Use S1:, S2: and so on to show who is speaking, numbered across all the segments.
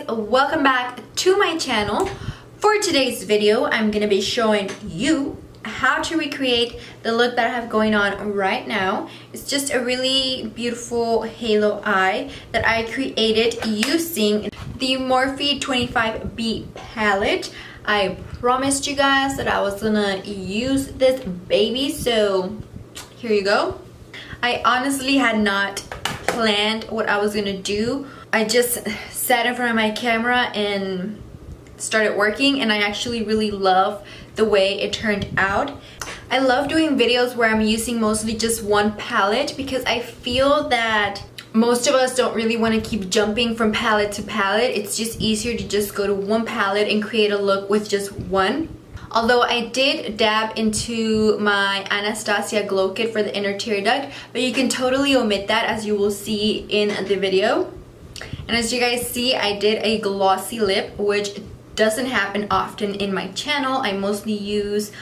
S1: guys, welcome back to my channel. For today's video, I'm gonna be showing you how to recreate the look that I have going on right now. It's just a really beautiful halo eye that I created using the Morphe 25B palette. I promised you guys that I was gonna use this baby, so here you go. I honestly had not planned what I was gonna do. I just sat in front of my camera and started working, and I actually really love the way it turned out. I love doing videos where I'm using mostly just one palette because I feel that most of us don't really want to keep jumping from palette to palette. It's just easier to just go to one palette and create a look with just one. Although I did dab into my Anastasia glow kit for the inner tear duct, but you can totally omit that, as you will see in the video. And as you guys see, I did a glossy lip, which doesn't happen often in my channel. I mostly use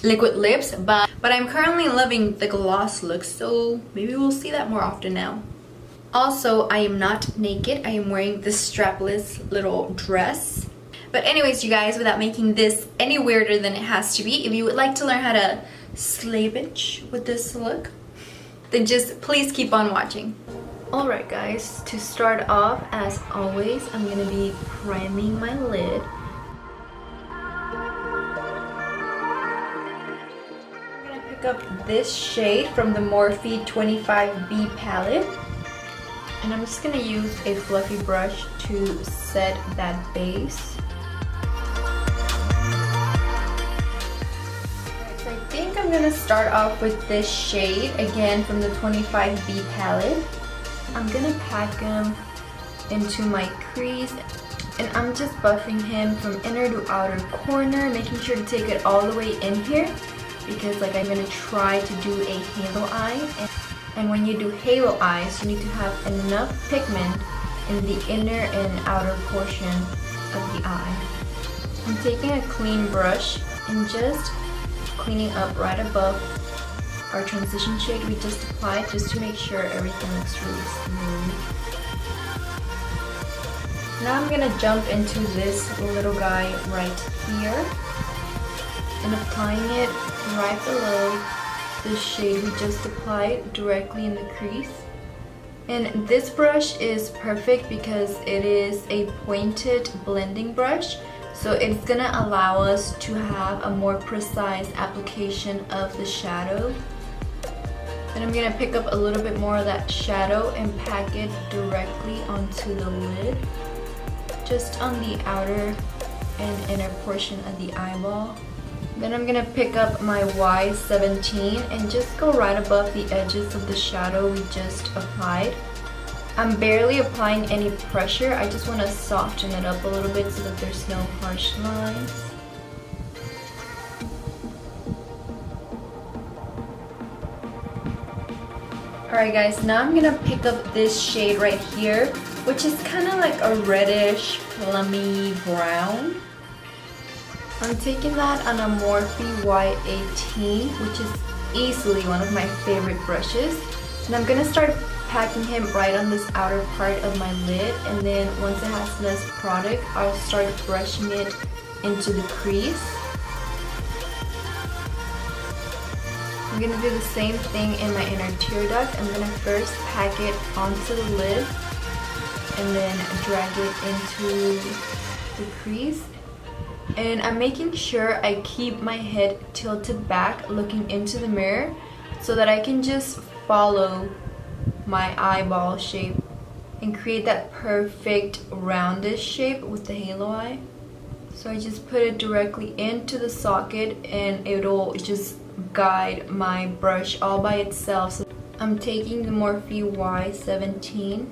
S1: liquid lips, but I'm currently loving the gloss look, so maybe we'll see that more often now. Also, I am not naked. I am wearing this strapless little dress. But anyways, you guys, without making this any weirder than it has to be, if you would like to learn how to slay bitch with this look, then just please keep on watching. Alright guys, to start off, as always, I'm gonna be priming my lid. I'm gonna pick up this shade from the Morphe 25B palette. And I'm just gonna use a fluffy brush to set that base. I think I'm gonna start off with this shade, again from the 25B palette. I'm gonna pack him into my crease, and I'm just buffing him from inner to outer corner, making sure to take it all the way in here, because like I'm gonna try to do a halo eye. And when you do halo eyes, you need to have enough pigment in the inner and outer portion of the eye. I'm taking a clean brush and just cleaning up right above our transition shade we just applied, just to make sure everything looks really smooth. Now I'm gonna jump into this little guy right here and applying it right below the shade we just applied, directly in the crease. And this brush is perfect because it is a pointed blending brush, so it's gonna allow us to have a more precise application of the shadow. Then I'm gonna pick up a little bit more of that shadow and pack it directly onto the lid, just on the outer and inner portion of the eyeball. Then I'm gonna pick up my Y17 and just go right above the edges of the shadow we just applied. I'm barely applying any pressure. I just want to soften it up a little bit so that there's no harsh lines. Alright guys, now I'm gonna pick up this shade right here, which is kind of like a reddish, plummy brown. I'm taking that on a Morphe Y18, which is easily one of my favorite brushes. And I'm gonna start packing him right on this outer part of my lid, and then once it has less product, I'll start brushing it into the crease. I'm gonna do the same thing in my inner tear duct. I'm gonna first pack it onto the lid and then drag it into the crease. And I'm making sure I keep my head tilted back, looking into the mirror, so that I can just follow my eyeball shape and create that perfect roundish shape with the halo eye. So I just put it directly into the socket and it'll just guide my brush all by itself. So I'm taking the Morphe Y17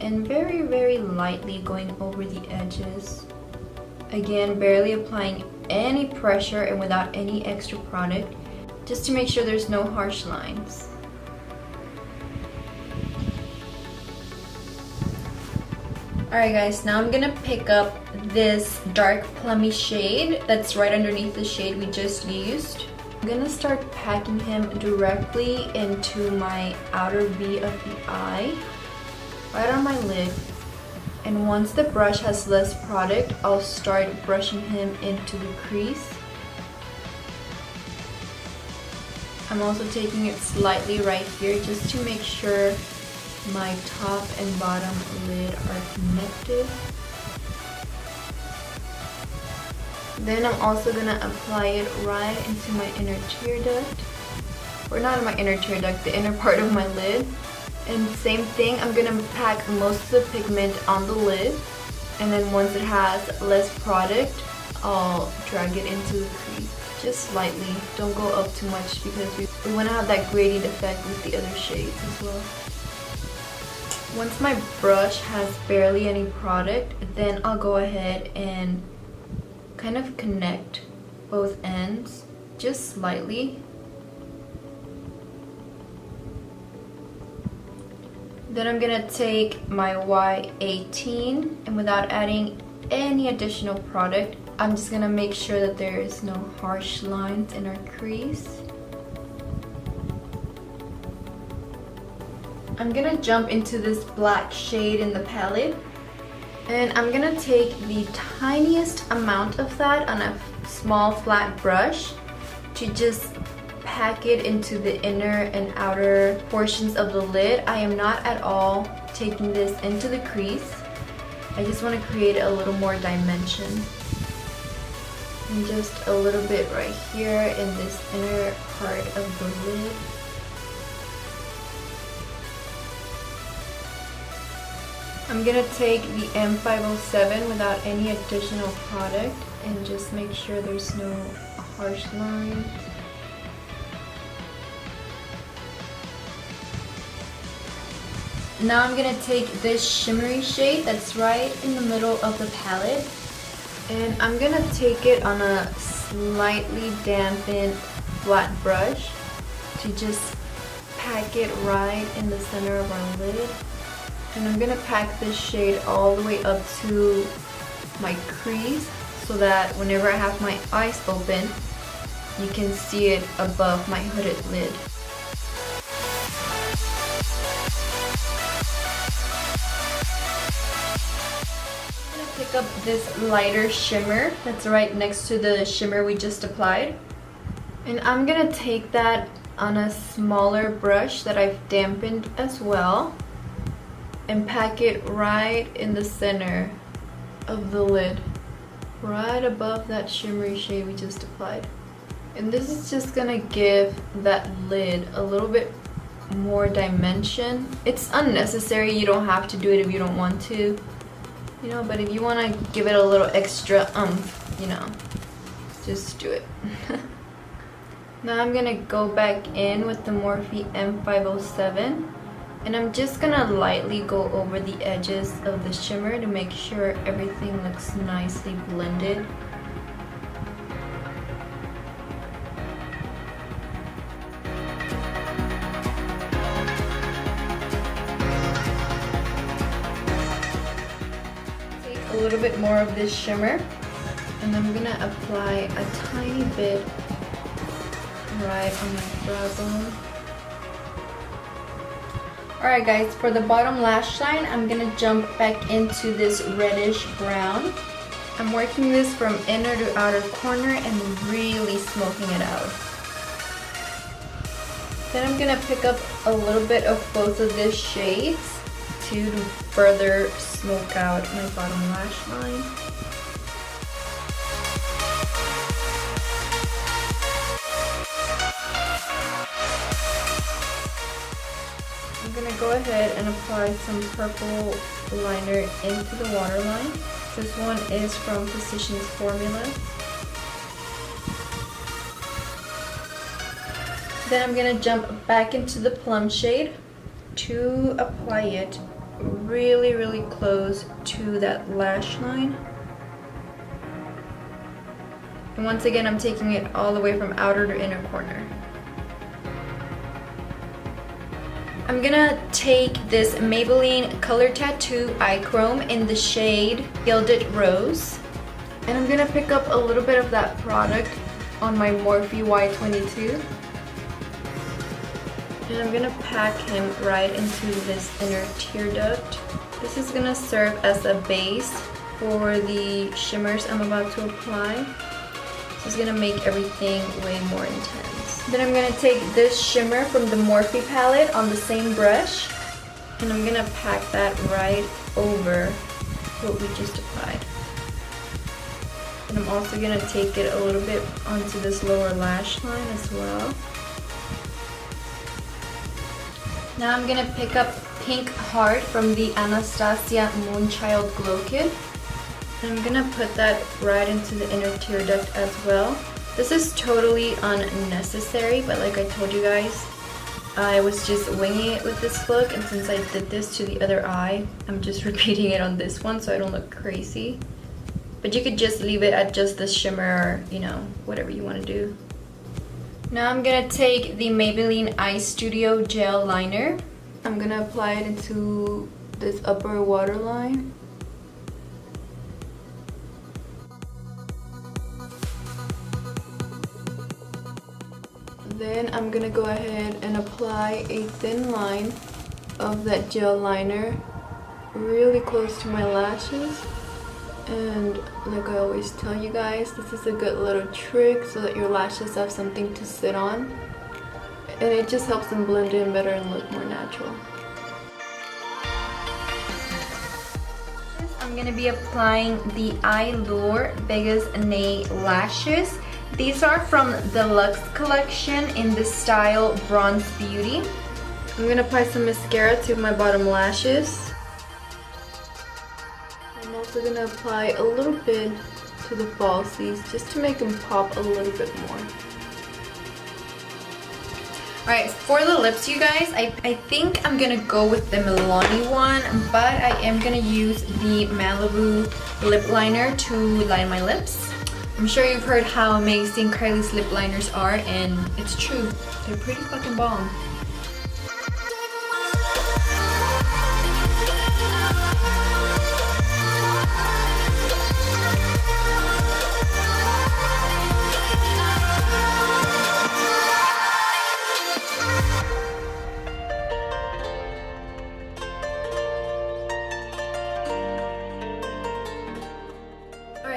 S1: and very, very lightly going over the edges. Again, barely applying any pressure and without any extra product, just to make sure there's no harsh lines. Alright guys, now I'm gonna pick up this dark plummy shade that's right underneath the shade we just used. I'm gonna start packing him directly into my outer V of the eye, right on my lid. And once the brush has less product, I'll start brushing him into the crease. I'm also taking it slightly right here just to make sure my top and bottom lid are connected. Then I'm also gonna apply it right into my inner tear duct. Or not in my inner tear duct, the inner part of my lid. And same thing, I'm gonna pack most of the pigment on the lid. And then once it has less product, I'll drag it into the crease. Just slightly, don't go up too much because we wanna have that gradient effect with the other shades as well. Once my brush has barely any product, then I'll go ahead and kind of connect both ends just slightly. Then I'm gonna take my Y18 and without adding any additional product, I'm just gonna make sure that there is no harsh lines in our crease. I'm gonna jump into this black shade in the palette, and I'm gonna take the tiniest amount of that on a small flat brush to just pack it into the inner and outer portions of the lid. I am not at all taking this into the crease. I just want to create a little more dimension. And just a little bit right here in this inner part of the lid. I'm gonna take the M507 without any additional product and just make sure there's no harsh lines. Now I'm gonna take this shimmery shade that's right in the middle of the palette, and I'm gonna take it on a slightly dampened flat brush to just pack it right in the center of our lid. And I'm gonna pack this shade all the way up to my crease so that whenever I have my eyes open, you can see it above my hooded lid. Pick up this lighter shimmer that's right next to the shimmer we just applied, and I'm gonna take that on a smaller brush that I've dampened as well and pack it right in the center of the lid, right above that shimmery shade we just applied. And this is just gonna give that lid a little bit more dimension. It's unnecessary, you don't have to do it if you don't want to. You know, but if you want to give it a little extra you know, just do it. Now I'm going to go back in with the Morphe M507, and I'm just going to lightly go over the edges of the shimmer to make sure everything looks nicely blended. A little bit more of this shimmer, and I'm gonna apply a tiny bit right on my brow bone. Alright guys, for the bottom lash line, I'm gonna jump back into this reddish brown. I'm working this from inner to outer corner and really smoking it out. Then I'm gonna pick up a little bit of both of these shades to further smoke out my bottom lash line. I'm gonna go ahead and apply some purple liner into the waterline. This one is from Physicians Formula. Then I'm gonna jump back into the plum shade to apply it really close to that lash line. And once again, I'm taking it all the way from outer to inner corner. I'm gonna take this Maybelline Color Tattoo Eye Chrome in the shade Gilded Rose, and I'm gonna pick up a little bit of that product on my Morphe Y22. And I'm gonna pack him right into this inner tear duct. This is gonna serve as a base for the shimmers I'm about to apply. This is gonna make everything way more intense. Then I'm gonna take this shimmer from the Morphe palette on the same brush, and I'm gonna pack that right over what we just applied. And I'm also gonna take it a little bit onto this lower lash line as well. Now I'm gonna pick up Pink Heart from the Anastasia Moonchild Glow Kit. And I'm gonna put that right into the inner tear duct as well. This is totally unnecessary, but like I told you guys, I was just winging it with this look, and since I did this to the other eye, I'm just repeating it on this one so I don't look crazy. But you could just leave it at just the shimmer, or, you know, whatever you want to do. Now I'm gonna take the Maybelline Eye Studio Gel Liner. I'm gonna apply it into this upper waterline. Then I'm gonna go ahead and apply a thin line of that gel liner really close to my lashes. And like I always tell you guys, this is a good little trick so that your lashes have something to sit on. And it just helps them blend in better and look more natural. I'm gonna be applying the Eylure Vegas Nay Lashes. These are from the Luxe collection in the style Bronze Beauty. I'm gonna apply some mascara to my bottom lashes. I'm also gonna apply a little bit to the falsies just to make them pop a little bit more. Alright, for the lips, you guys, I think I'm gonna go with the Milani one, but I am gonna use the Maliboo lip liner to line my lips. I'm sure you've heard how amazing Kylie's lip liners are, and it's true. They're pretty fucking bomb.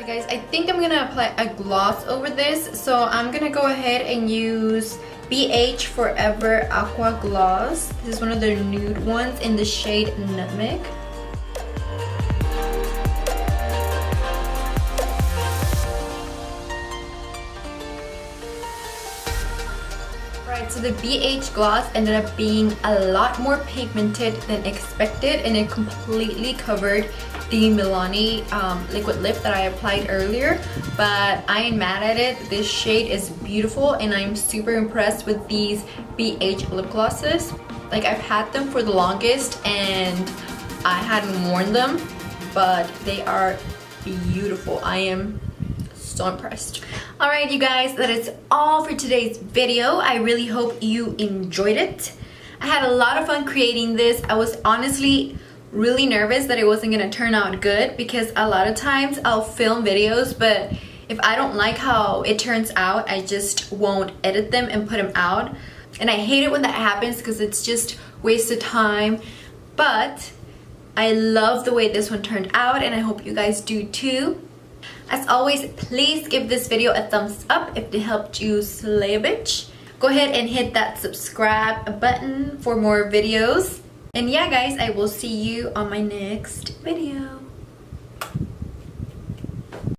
S1: Guys, I think I'm gonna apply a gloss over this, so I'm gonna go ahead and use BH Forever Aqua Gloss. This is one of their nude ones in the shade Nutmeg. Right, so the BH gloss ended up being a lot more pigmented than expected, and it completely covered the Milani liquid lip that I applied earlier, but I ain't mad at it. This shade is beautiful, and I'm super impressed with these BH lip glosses. Like, I've had them for the longest and I hadn't worn them, but they are beautiful. I am so impressed. Alright, you guys, that is all for today's video. I really hope you enjoyed it. I had a lot of fun creating this. I was honestly really nervous that it wasn't gonna turn out good, because a lot of times I'll film videos, but if I don't like how it turns out, I just won't edit them and put them out. And I hate it when that happens because it's just wasted time. But I love the way this one turned out, and I hope you guys do too. As always, please give this video a thumbs up if it helped you slay a bitch. Go ahead and hit that subscribe button for more videos. And yeah, guys, I will see you on my next video.